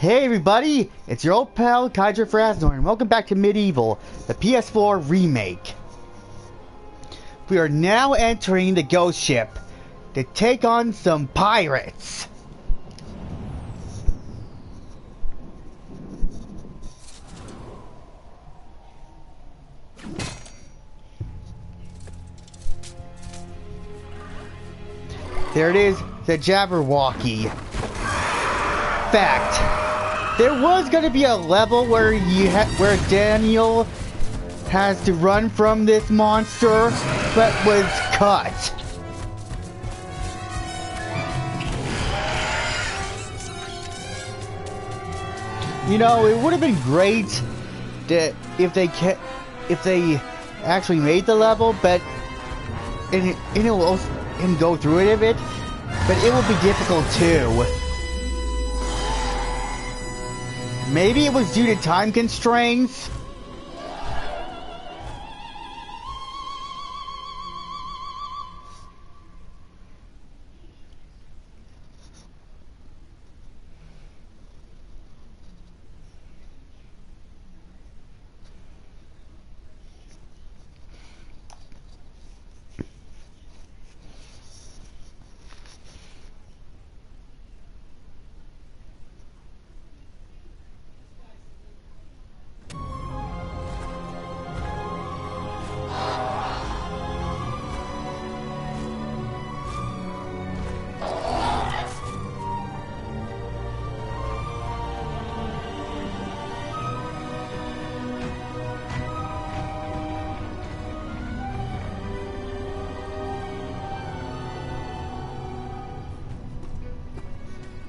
Hey everybody, it's your old pal Kydra Fraznoir, and welcome back to Medieval, the PS4 remake. We are now entering the ghost ship to take on some pirates. There it is, the Jabberwocky. Fact, there was going to be a level where where Daniel has to run from this monster, but was cut. You know, it would have been great that if they actually made the level, but and go through it a bit, but it will be difficult too. Maybe it was due to time constraints.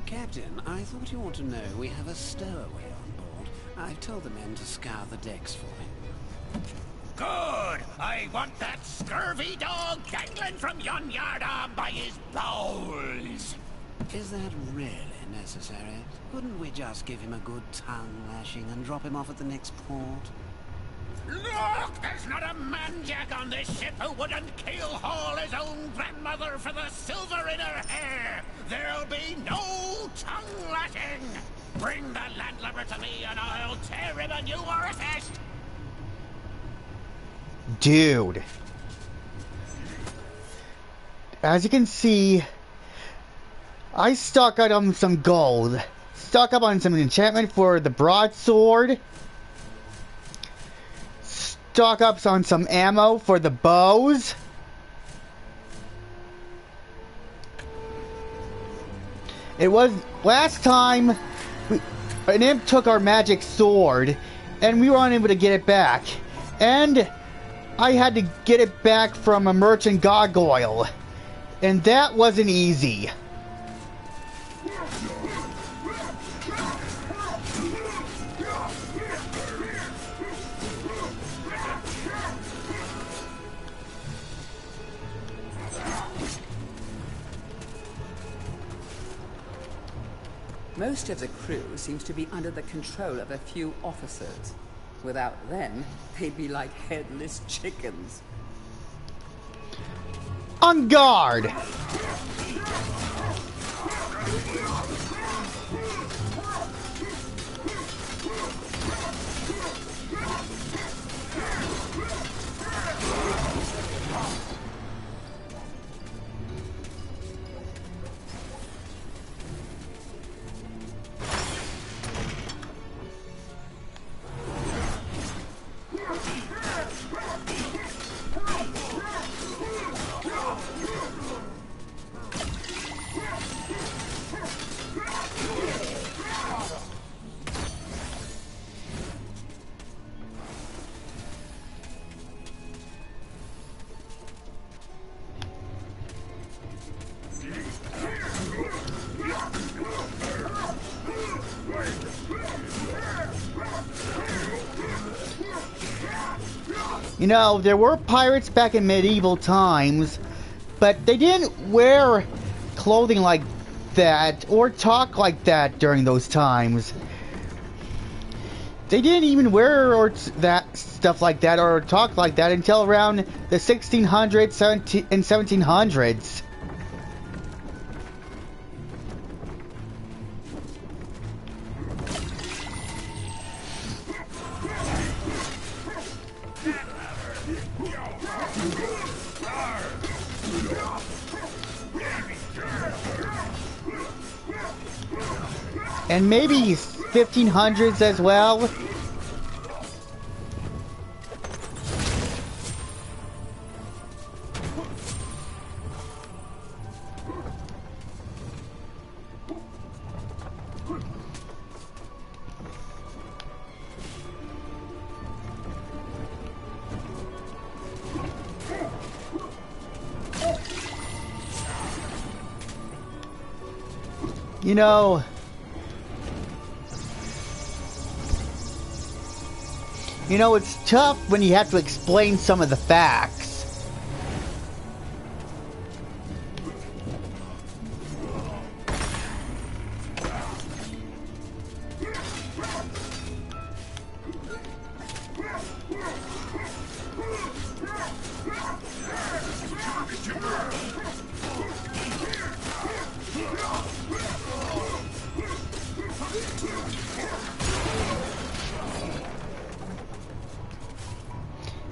Captain, I thought you ought to know we have a stowaway on board. I've told the men to scour the decks for him. Good! I want that scurvy dog dangling from yon yardarm by his bowels! Is that really necessary? Couldn't we just give him a good tongue lashing and drop him off at the next port? Look! There's not a man-jack on this ship who wouldn't keel-haul his own grandmother for the silver in her hair! There'll be no tongue-lashing! Bring the landlubber to me and I'll tear him a new orifice! Dude. As you can see, I stock up on some gold. Stock up on some enchantment for the broadsword. Stock up on some ammo for the bows. It was last time an imp took our magic sword and we were unable to get it back. And I had to get it back from a merchant gargoyle. And that wasn't easy. Most of the crew seems to be under the control of a few officers. Without them, they'd be like headless chickens. On guard! You know, there were pirates back in medieval times, but they didn't wear clothing like that or talk like that during those times. They didn't even wear that stuff like that or talk like that until around the 1600s and 1700s. And maybe 1500s as well. You know, it's tough when you have to explain some of the facts.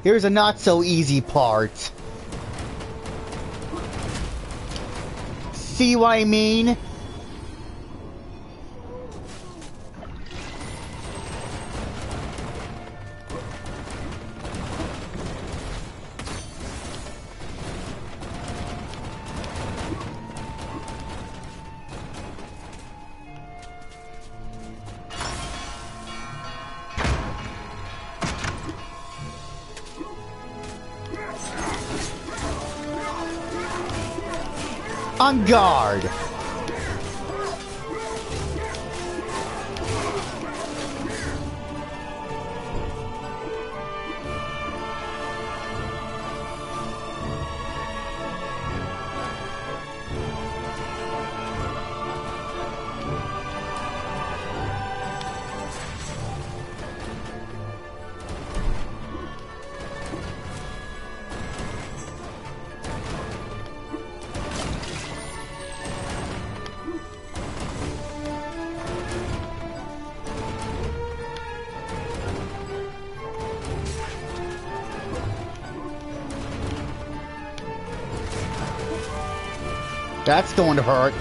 Here's a not-so-easy part. See what I mean? On guard! That's going to hurt.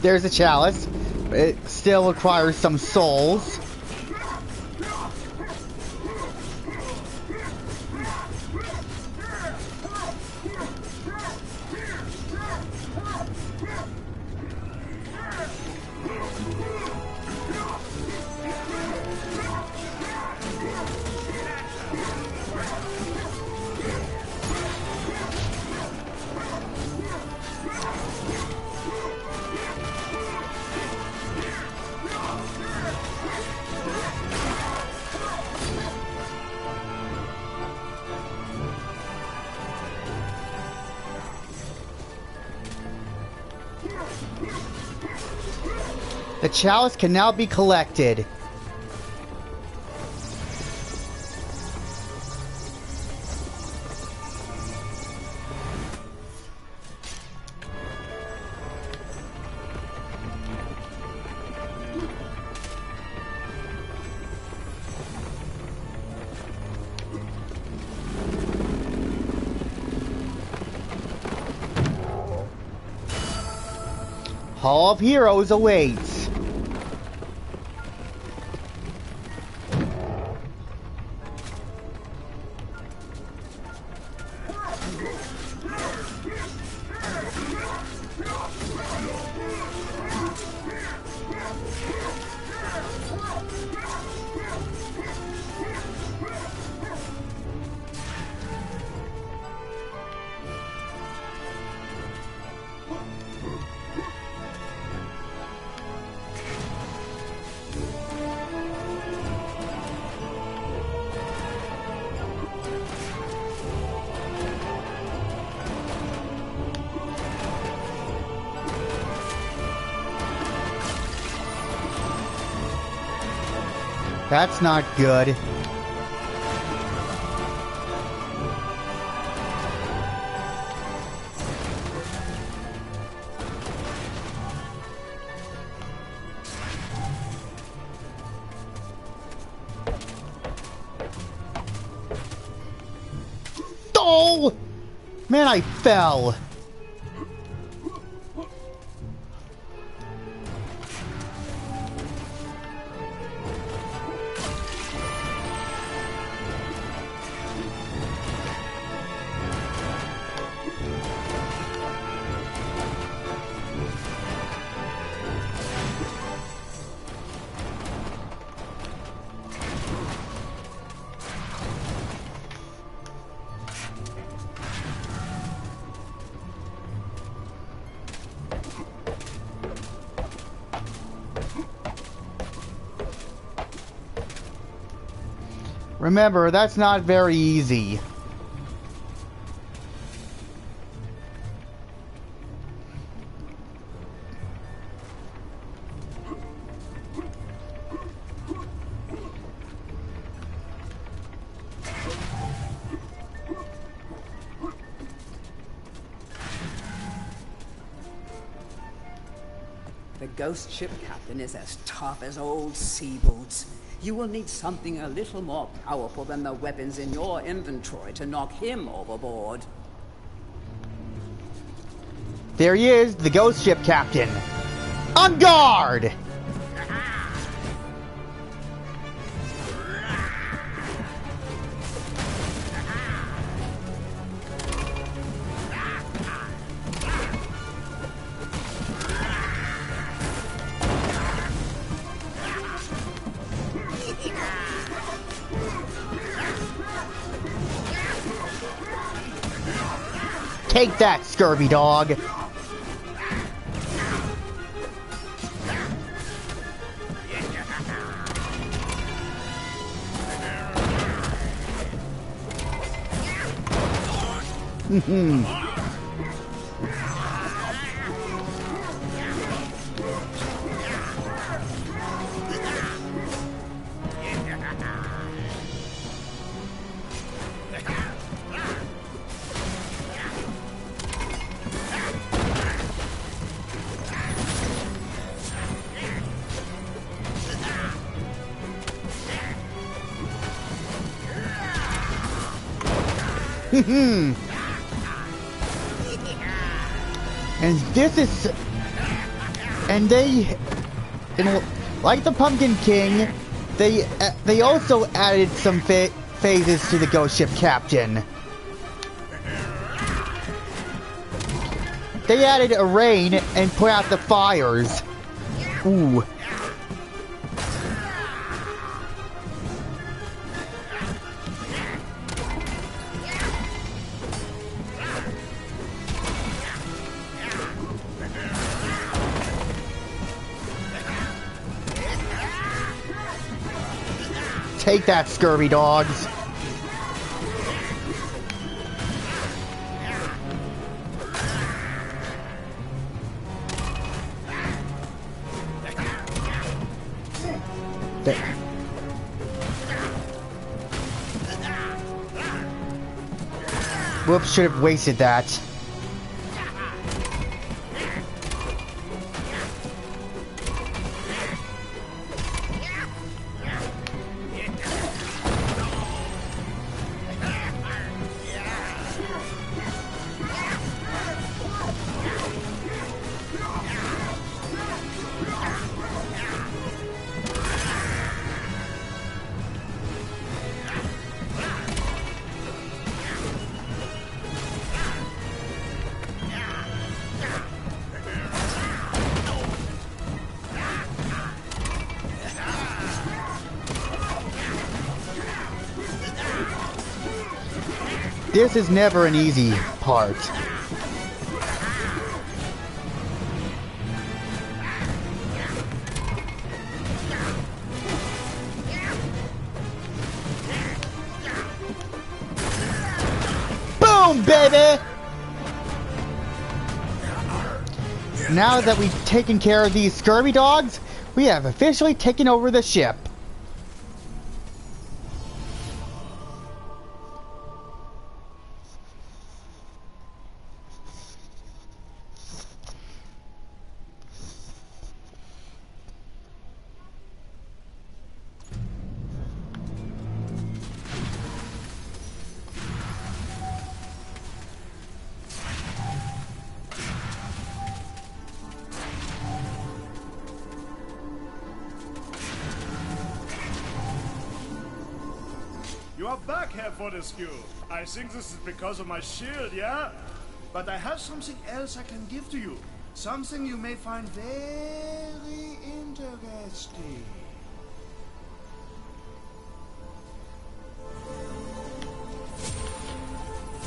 There's a chalice. It still requires some souls. The chalice can now be collected. Hall of Heroes awaits. That's not good. Oh! Man, I fell. Remember, that's not very easy. The ghost ship captain is as tough as old sea boots. You will need something a little more powerful than the weapons in your inventory to knock him overboard. There he is, the ghost ship captain. On guard! Take that, scurvy dog! And this is, and they, like the Pumpkin King, they also added some phases to the Ghost Ship Captain. They added a rain and put out the fires. Ooh. Take that, scurvy dogs. Whoops, should have wasted that. This is never an easy part. Boom, baby! Now that we've taken care of these scurvy dogs, we have officially taken over the ship. are back, Herr Fortescue. I think this is because of my shield, yeah? But I have something else I can give to you. Something you may find very interesting.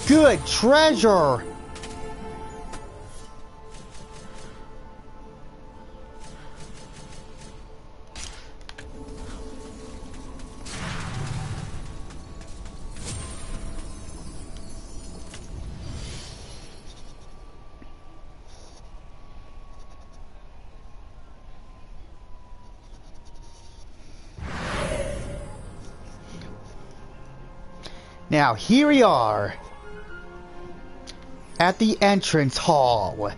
Good treasure! Now, here we are at the entrance hall.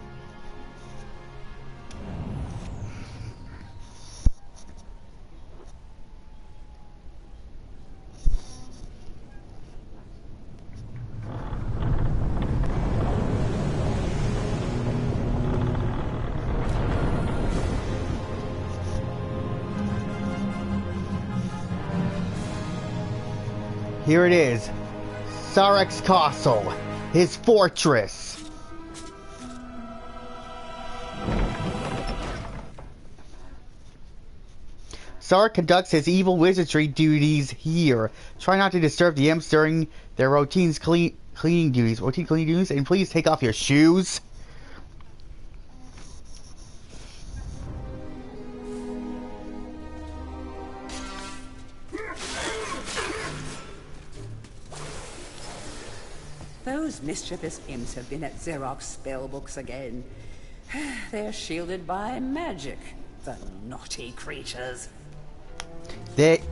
Here it is, Zarok's castle, his fortress. Zarok conducts his evil wizardry duties here. Try not to disturb the imps during their routine cleaning duties, and please take off your shoes. Those mischievous imps have been at Zarok's spellbooks again. They're shielded by magic, the naughty creatures.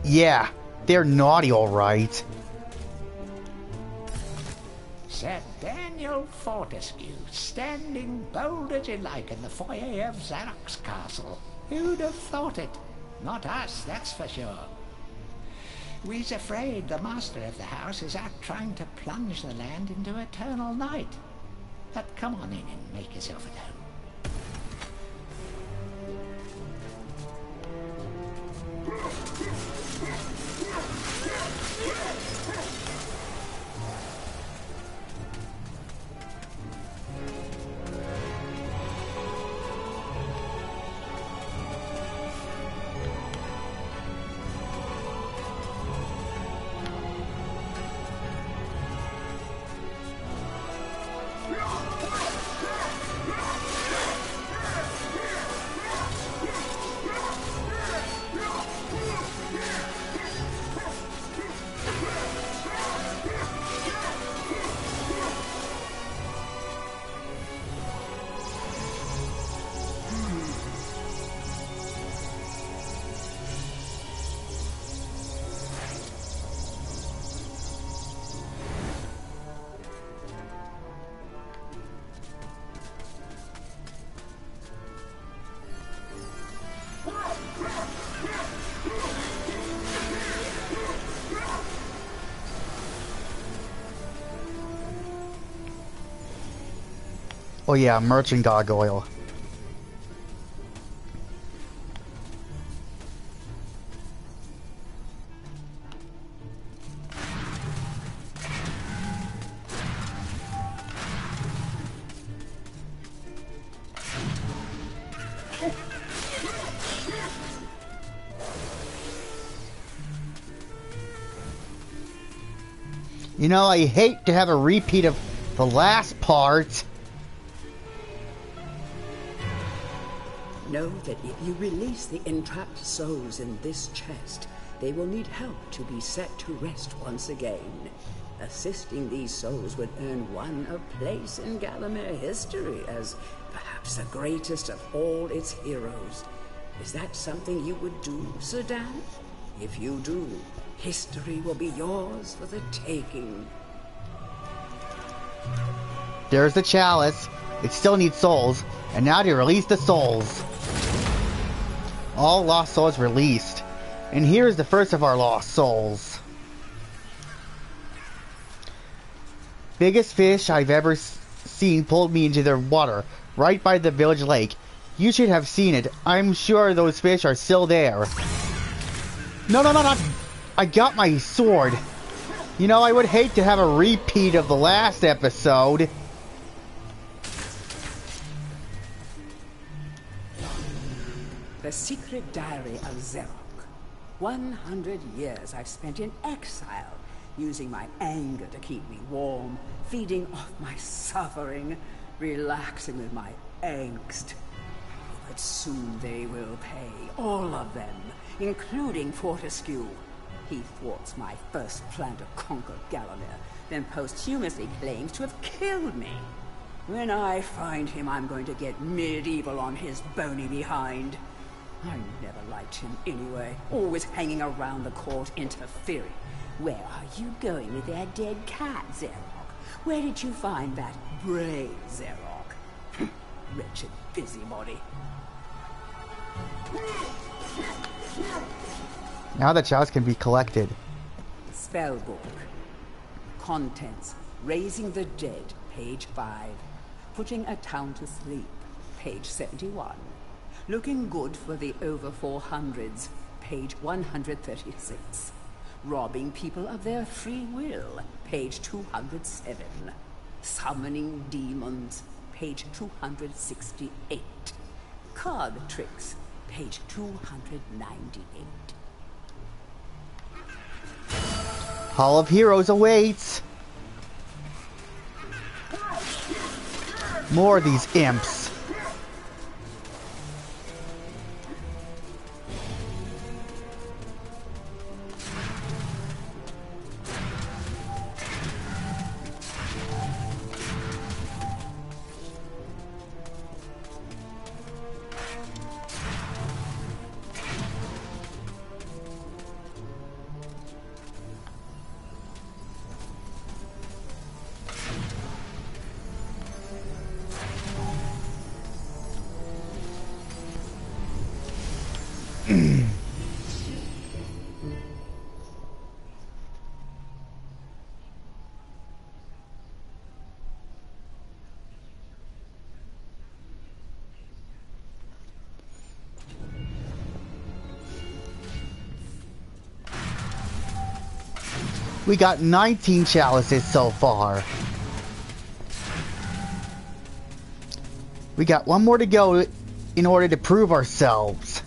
Yeah, they're naughty, all right. Sir Daniel Fortescue, standing bold as you like in the foyer of Zarok's castle. Who'd have thought it? Not us, that's for sure. We's afraid the master of the house is out trying to plunge the land into eternal night. But come on in and make yourself at home. Oh yeah, merchant gargoyle. You know, I hate to have a repeat of the last part. Know that if you release the entrapped souls in this chest, they will need help to be set to rest once again. Assisting these souls would earn one a place in Gallowmere history as perhaps the greatest of all its heroes. Is that something you would do, Sir Dan? If you do, history will be yours for the taking. There's the chalice. It still needs souls. And now to release the souls. All lost souls released. And here's the first of our lost souls. Biggest fish I've ever seen pulled me into the water, right by the village lake. You should have seen it. I'm sure those fish are still there. No, no, no, not... I got my sword. You know, I would hate to have a repeat of the last episode. The Secret Diary of Zarok. 100 years I've spent in exile, using my anger to keep me warm, feeding off my suffering, relaxing with my angst. But soon they will pay, all of them, including Fortescue. He thwarts my first plan to conquer Gallowmere, then posthumously claims to have killed me. When I find him, I'm going to get medieval on his bony behind. I never liked him anyway, always hanging around the court interfering. Where are you going with that dead cat, Zarok? Where did you find that brave Zarok? Wretched busybody. Now the chalice can be collected. Spellbook. Contents. Raising the Dead, page 5. Putting a town to sleep, page 71. Looking good for the over 400s, page 136. Robbing people of their free will, page 207. Summoning demons, page 268. Card tricks, page 298. Hall of Heroes awaits. More of these imps. We got 19 chalices so far. We got one more to go in order to prove ourselves.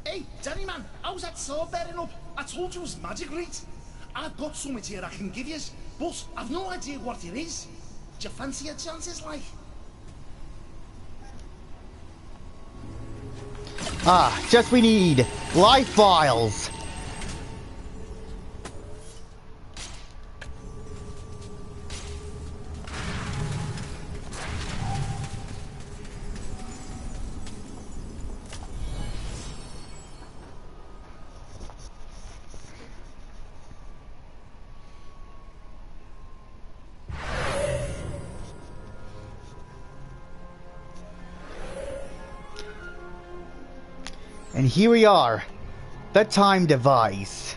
Hey, Danny man, how's that sword bearing up? I told you it was magic, right? I've got something here I can give you, but I've no idea what it is. Do you fancy your chances, like? Ah, just we need life vials. And here we are, the time device.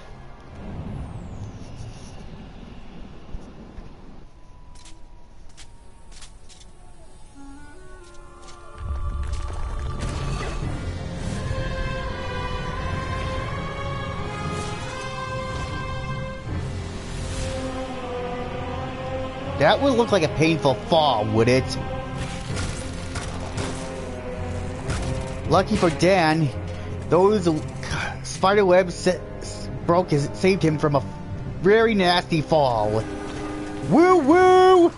That would look like a painful fall, would it? Lucky for Dan, those spider webs saved him from a very nasty fall. Woo woo!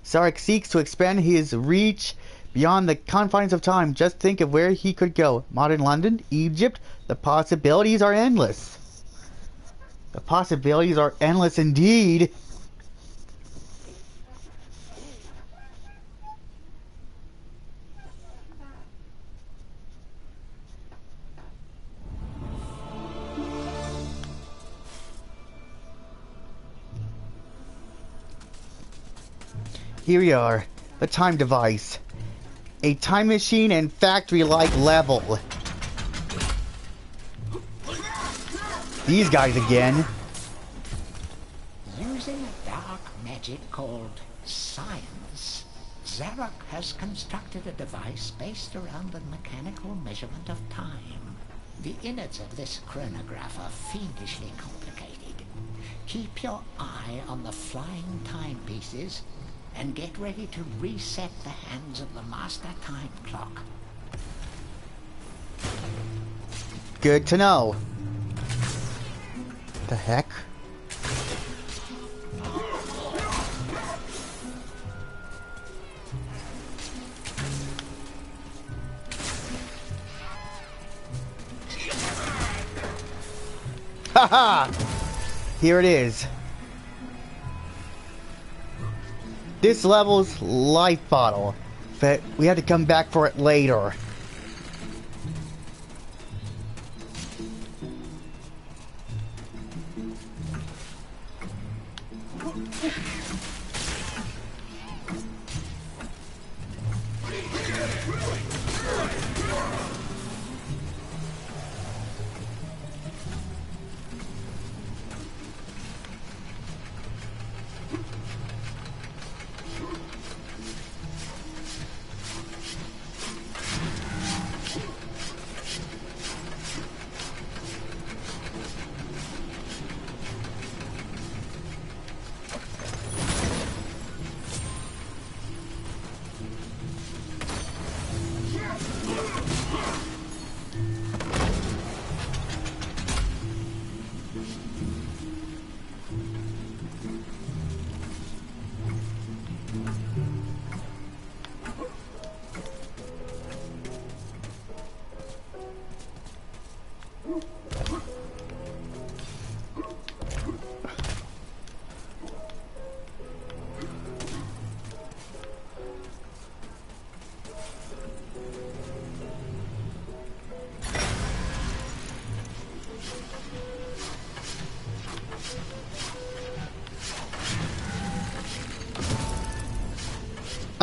Zarok seeks to expand his reach beyond the confines of time. Just think of where he could go. Modern London, Egypt, the possibilities are endless. The possibilities are endless indeed. Here we are, the time device. A time machine and factory-like level. These guys again. Using a dark magic called science, Zarok has constructed a device based around the mechanical measurement of time. The innards of this chronograph are fiendishly complicated. Keep your eye on the flying timepieces and get ready to reset the hands of the master time clock. Good to know. The heck? Haha! Here it is. This level's life bottle, but we had to come back for it later.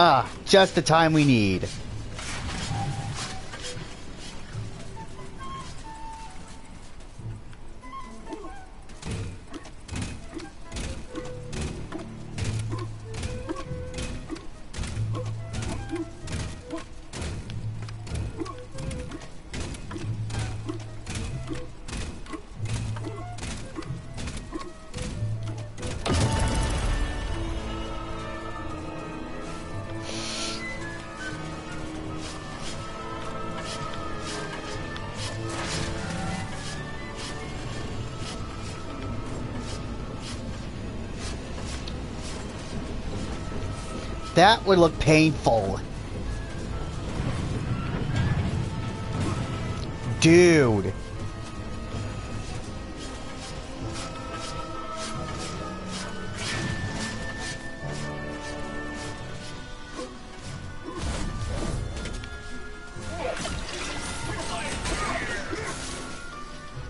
Ah, just the time we need. That would look painful. Dude.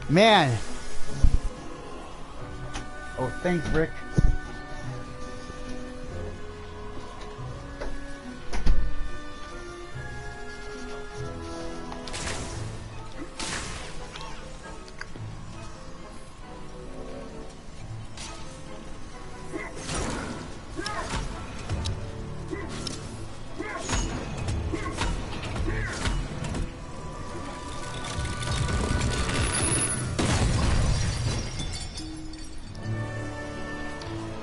Man. Oh, thanks, Rick.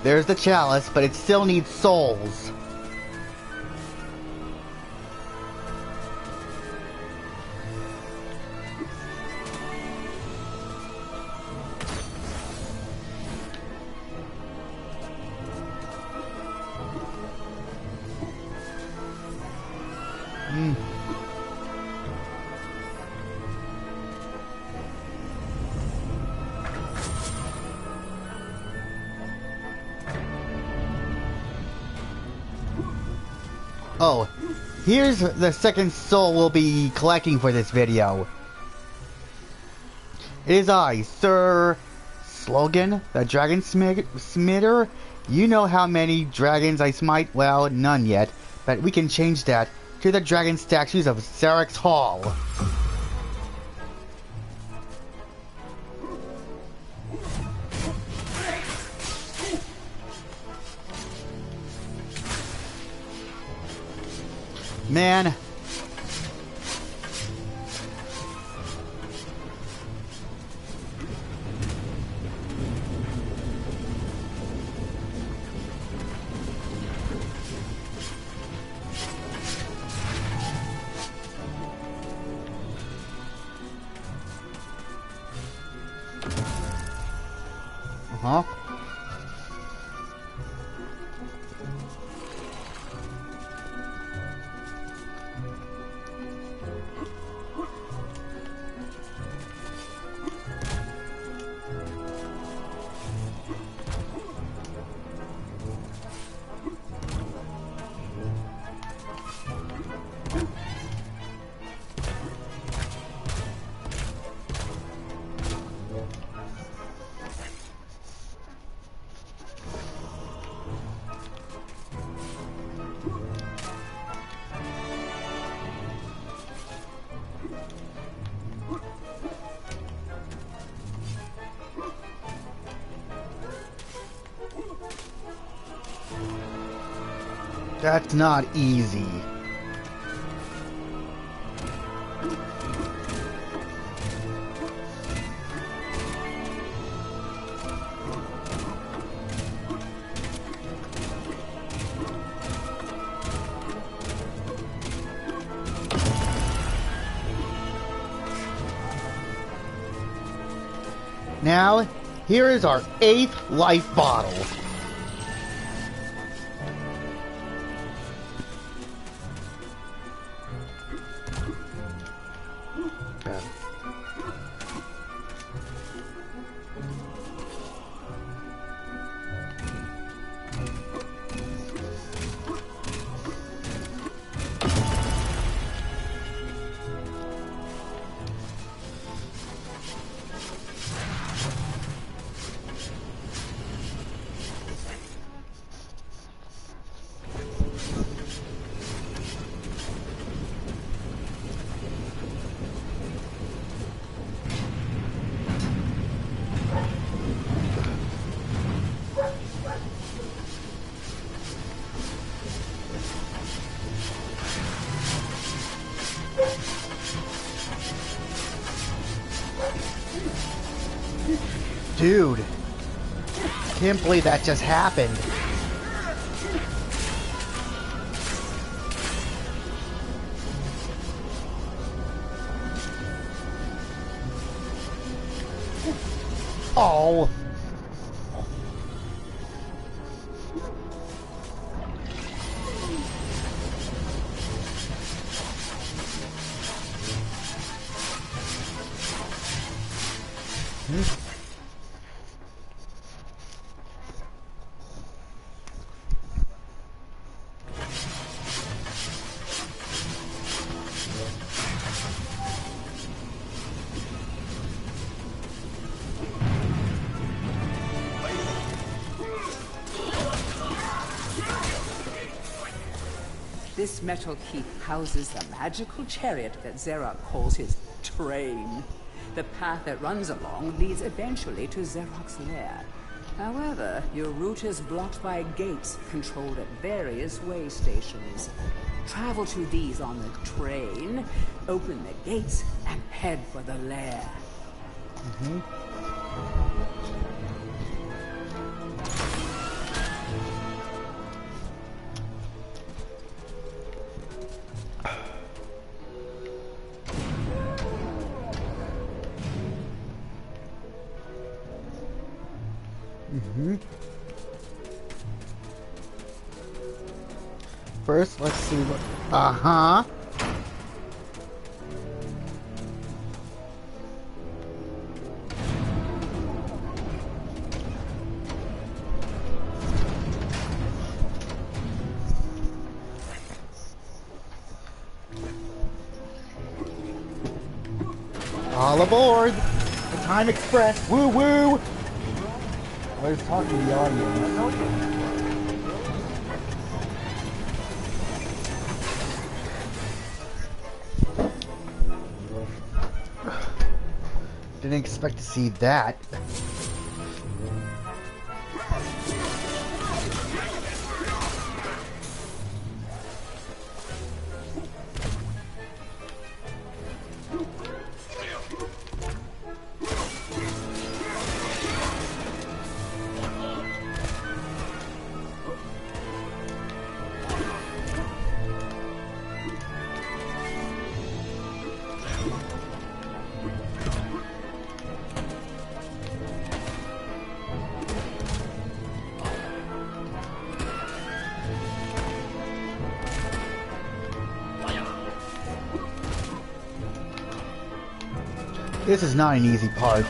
There's the chalice, but it still needs souls. Oh, here's the second soul we'll be collecting for this video. It is I, Sir Slogan, the Dragon Smitter. You know how many dragons I smite? Well, none yet, but we can change that to the dragon statues of Zarok's Hall. Man. Uh-huh. That's not easy. Now, here is our 8th life bottle. Dude, can't believe that just happened. Oh. This metal keep houses the magical chariot that Zarok calls his train. The path it runs along leads eventually to Zarok's lair. However, your route is blocked by gates controlled at various way stations. Travel to these on the train, open the gates, and head for the lair. First, let's see what... Uh-huh. All aboard! The Time Express! Woo woo! I was talking to the audience. Didn't expect to see that. This is not an easy part.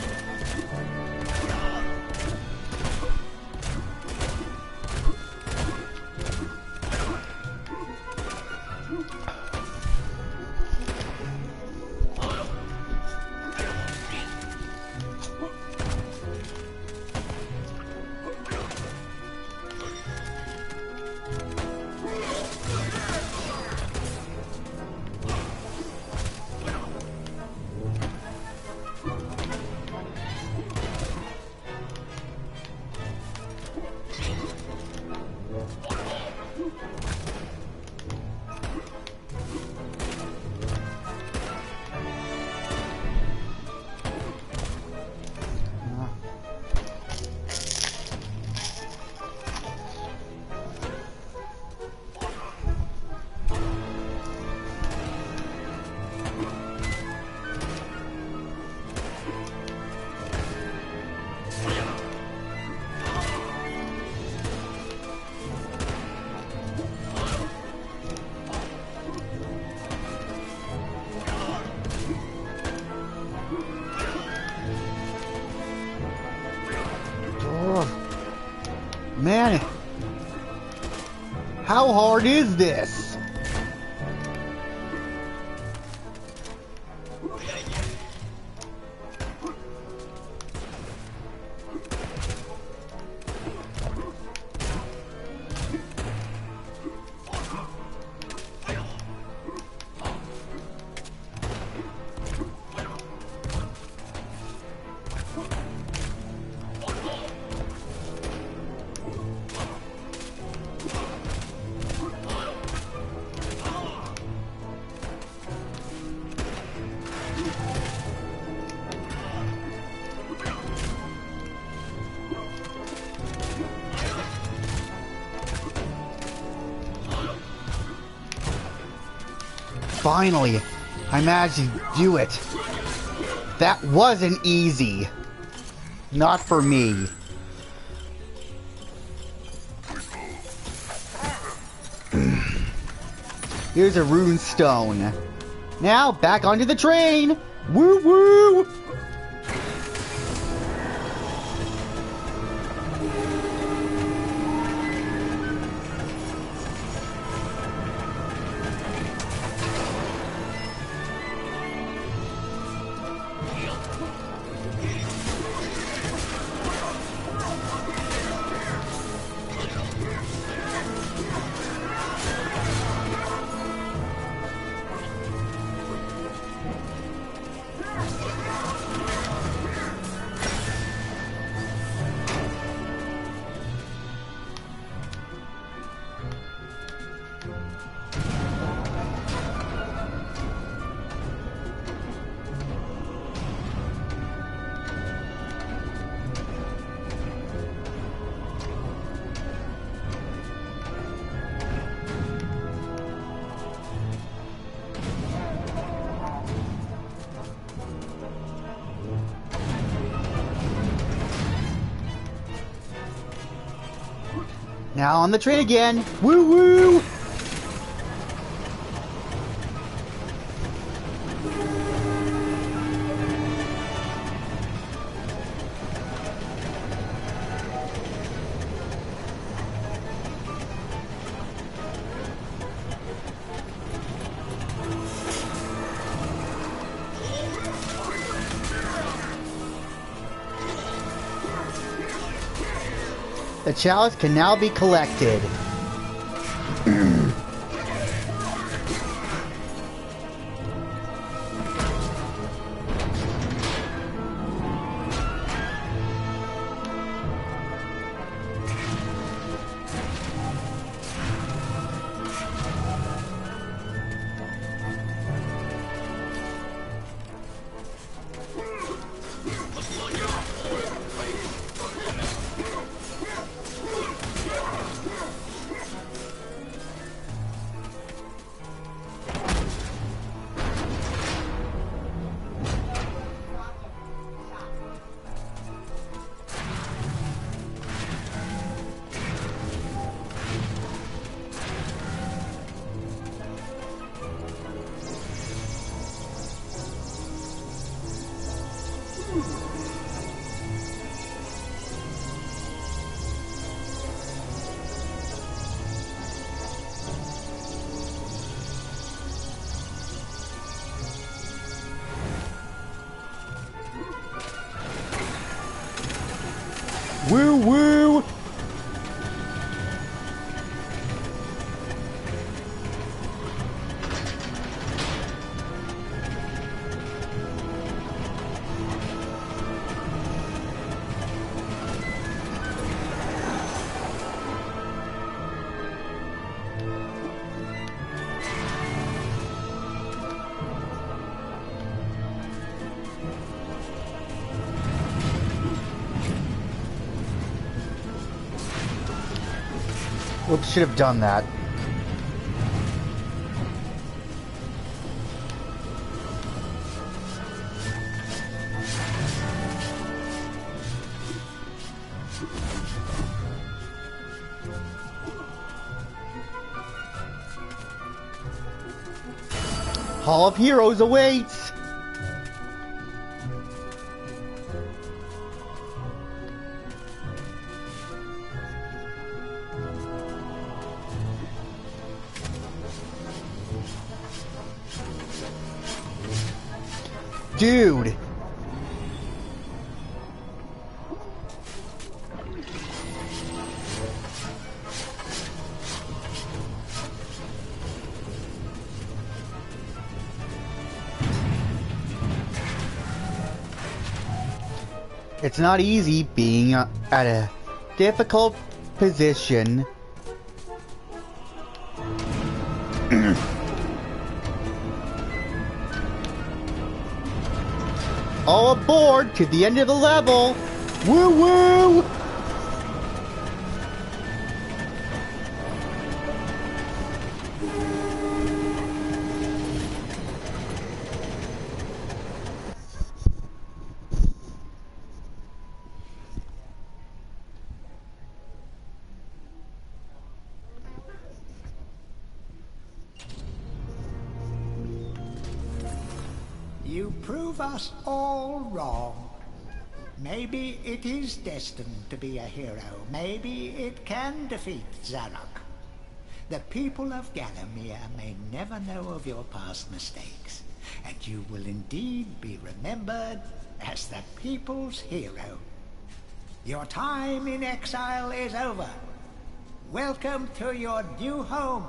Man, how hard is this? Finally, I managed to do it. That wasn't easy. Not for me. Here's a rune stone. Now, back onto the train! Woo woo! Now on the train again. Woo woo! The chalice can now be collected. Woo woo! Whoops, should have done that. Hall of Heroes awaits! Dude! It's not easy being at a difficult position. All aboard to the end of the level! Woo woo! You prove us all wrong. Maybe it is destined to be a hero. Maybe it can defeat Zarok. The people of Gallowmere may never know of your past mistakes, and you will indeed be remembered as the people's hero. Your time in exile is over. Welcome to your new home,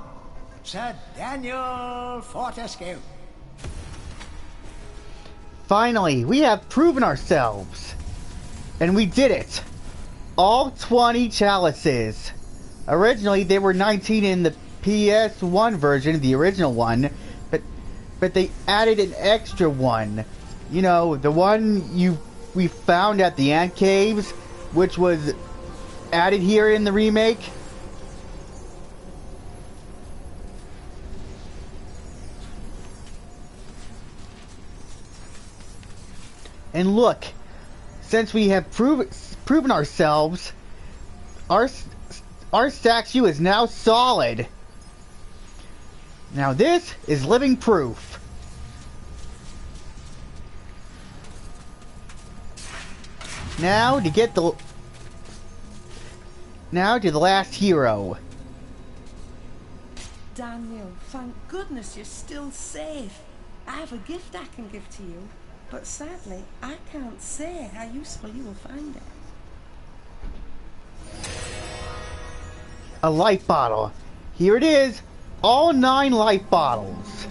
Sir Daniel Fortescue. Finally, we have proven ourselves. And we did it. All 20 chalices. Originally, they were 19 in the PS1 version, the original one. But they added an extra one. You know, the one we found at the ant caves, which was added here in the remake. And look, since we have proven ourselves, our statue is now solid. Now this is living proof. Now to the last hero. Daniel, thank goodness you're still safe. I have a gift I can give to you. But sadly, I can't say how useful you will find it. A life bottle. Here it is. All 9 life bottles.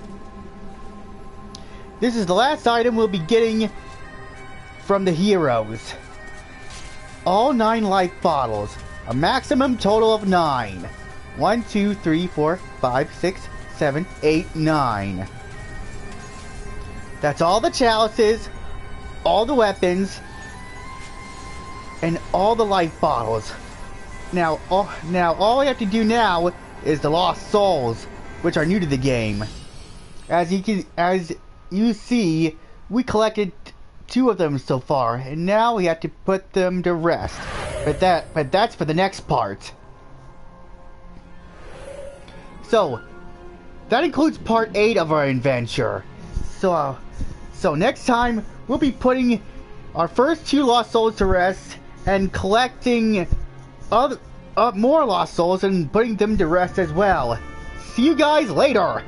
This is the last item we'll be getting from the heroes. All 9 life bottles. A maximum total of 9. 1, 2, 3, 4, 5, 6, 7, 8, 9. That's all the chalices, all the weapons, and all the life bottles. Now all we have to do now is the lost souls, which are new to the game. As you see, we collected 2 of them so far, and now we have to put them to rest. But that's for the next part. So that includes part 8 of our adventure. So next time we'll be putting our first 2 lost souls to rest, and collecting more lost souls and putting them to rest as well. See you guys later!